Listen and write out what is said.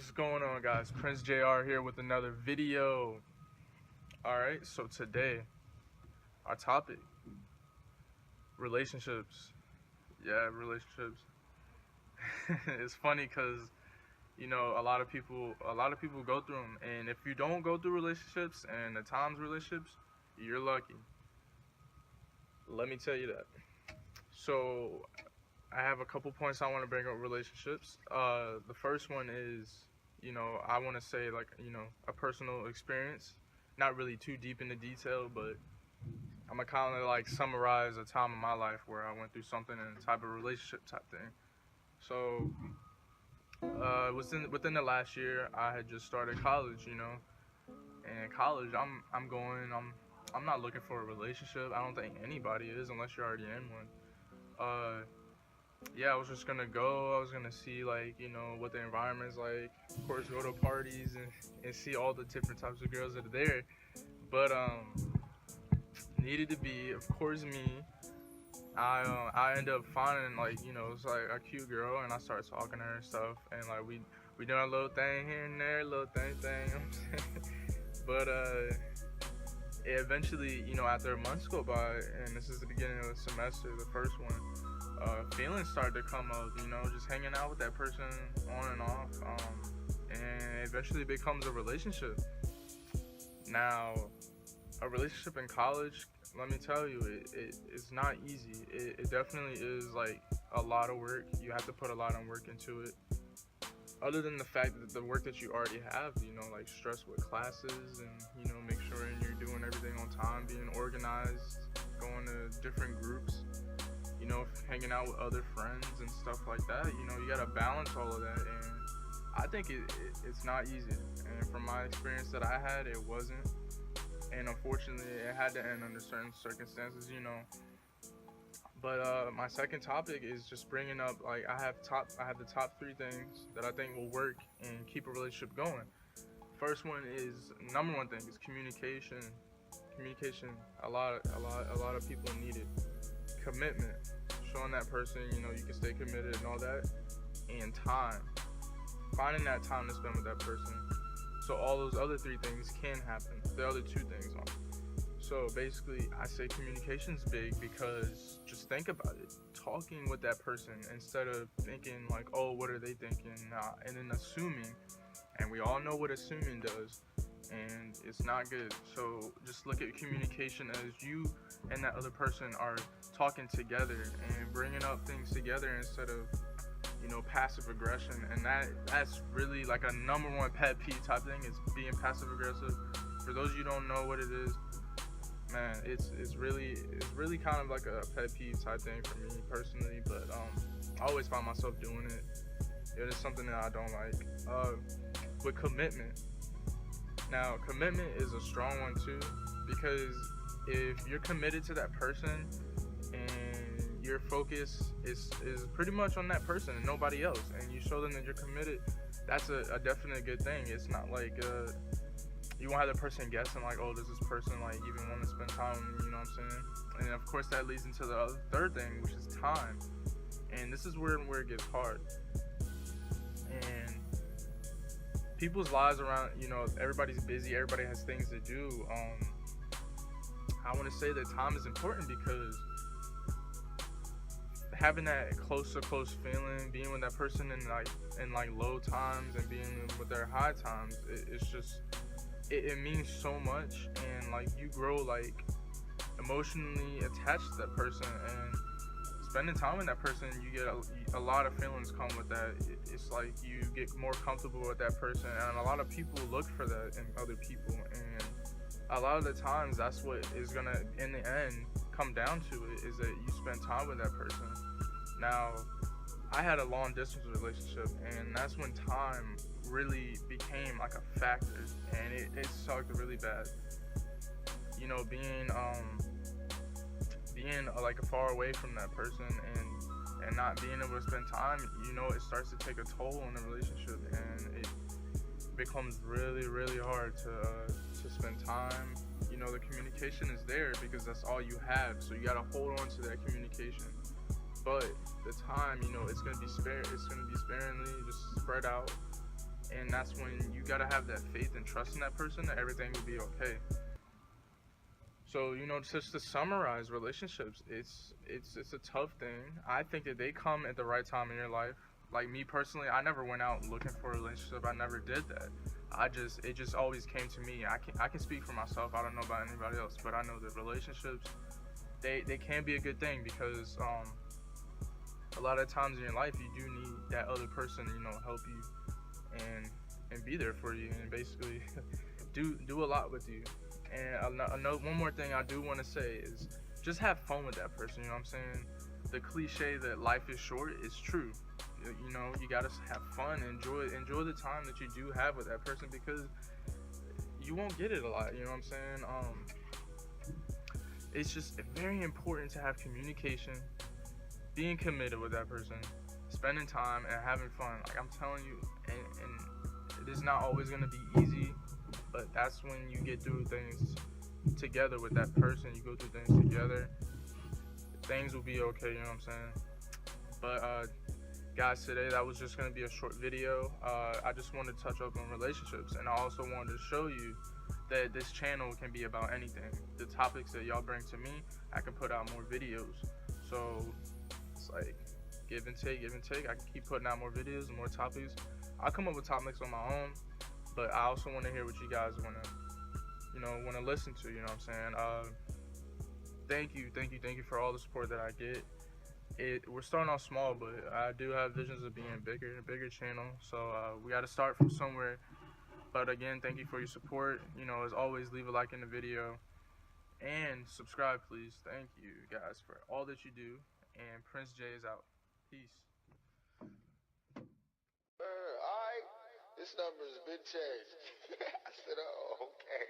What's going on, guys? PrinceJR here with another video. Alright, so today, our topic, relationships. Yeah, relationships. It's funny because, a lot of people go through them. And if you don't go through relationships and at times relationships, you're lucky. Let me tell you that. So, I have a couple points I want to bring up relationships. The first one is, I want to say a personal experience. Not really too deep into detail, but I'm gonna kind of summarize a time in my life where I went through something in a type of relationship type thing. So, within the last year, I had just started college, and in college, I'm not looking for a relationship. I don't think anybody is unless you're already in one. Yeah, I was just gonna go. I was gonna see what the environment's like. Of course, go to parties and see all the different types of girls that are there. But needed to be, of course, me. I ended up finding it's like a cute girl, and I started talking to her and stuff, and we done a little thing here and there, little thing. You know what I'm saying? But eventually, after months go by, and this is the beginning of the semester, the first one. Feelings started to come up, just hanging out with that person on and off, and eventually becomes a relationship. Now, a relationship in college, let me tell you, it's not easy. It definitely is a lot of work. You have to put a lot of work into it. Other than the fact that the work that you already have, stress with classes and, make sure you're doing everything on time, being organized, going to different groups, hanging out with other friends and stuff like that. You gotta balance all of that, and I think it's not easy. And from my experience that I had, it wasn't. And unfortunately, it had to end under certain circumstances, But my second topic is just bringing up I have the top 3 things that I think will work and keep a relationship going. First one is number one thing is communication. Communication. A lot of people need it. Commitment. Showing that person, you can stay committed and all that. And time. Finding that time to spend with that person. So all those other 3 things can happen. The other 2 things aren't. So basically, I say communication's big because just think about it. Talking with that person instead of thinking oh, what are they thinking? And then assuming. And we all know what assuming does. And it's not good. So just look at communication as you and that other person are talking together and bringing up things together instead of passive aggression. And that's really a number one pet peeve type thing is being passive aggressive. For those of you who don't know what it is, man, it's really kind of like a pet peeve type thing for me personally. But I always find myself doing it. It is something that I don't like. With commitment. Now, commitment is a strong one too, because if you're committed to that person and your focus is pretty much on that person and nobody else, and you show them that you're committed, that's a definite good thing. It's not you won't have the person guessing oh, does this person even want to spend time, you know what I'm saying? And of course that leads into the third thing, which is time. And this is where it gets hard. And people's lives around, everybody's busy, everybody has things to do. I want to say that time is important because having that close to close feeling, being with that person in low times and being with their high times, it's just it means so much, and you grow emotionally attached to that person, and spending time with that person, you get a lot of feelings come with that. It's you get more comfortable with that person, and a lot of people look for that in other people, and a lot of the times that's what is gonna in the end come down to it, is that you spend time with that person. Now, I had a long distance relationship, and that's when time really became a factor, and it sucked really bad. Being far away from that person and not being able to spend time, it starts to take a toll on the relationship, and it becomes really, really hard to spend time. The communication is there because that's all you have, so you gotta hold on to that communication. But the time, it's gonna be sparingly just spread out. And that's when you gotta have that faith and trust in that person that everything will be okay. So, just to summarize relationships, it's a tough thing. I think that they come at the right time in your life. Like me personally, I never went out looking for a relationship. I never did that. It just always came to me. I can speak for myself. I don't know about anybody else, but I know that relationships, they can be a good thing because a lot of times in your life you do need that other person, help you and be there for you and basically do a lot with you. And another one more thing I do want to say is just have fun with that person. You know what I'm saying? The cliche that life is short is true. You gotta have fun, enjoy the time that you do have with that person because you won't get it a lot. You know what I'm saying? It's just very important to have communication, being committed with that person, spending time and having fun. Like I'm telling you, and it is not always gonna be easy, but that's when you get through things together with that person. You go through things together, things will be okay. You know what I'm saying? But guys, today that was just gonna be a short video. I just wanted to touch up on relationships, and I also wanted to show you that this channel can be about anything. The topics that y'all bring to me, I can put out more videos. So it's like give and take, give and take. I can keep putting out more videos and more topics. I'll come up with topics on my own, but I also want to hear what you guys want to listen to. You know what I'm saying? Thank you for all the support that I get. We're starting off small, but I do have visions of being a bigger channel. So we got to start from somewhere. But again, thank you for your support. As always, leave a like in the video and subscribe, please. Thank you guys for all that you do. And Prince J is out. Peace. Alright, this number's been changed. I said, oh, okay.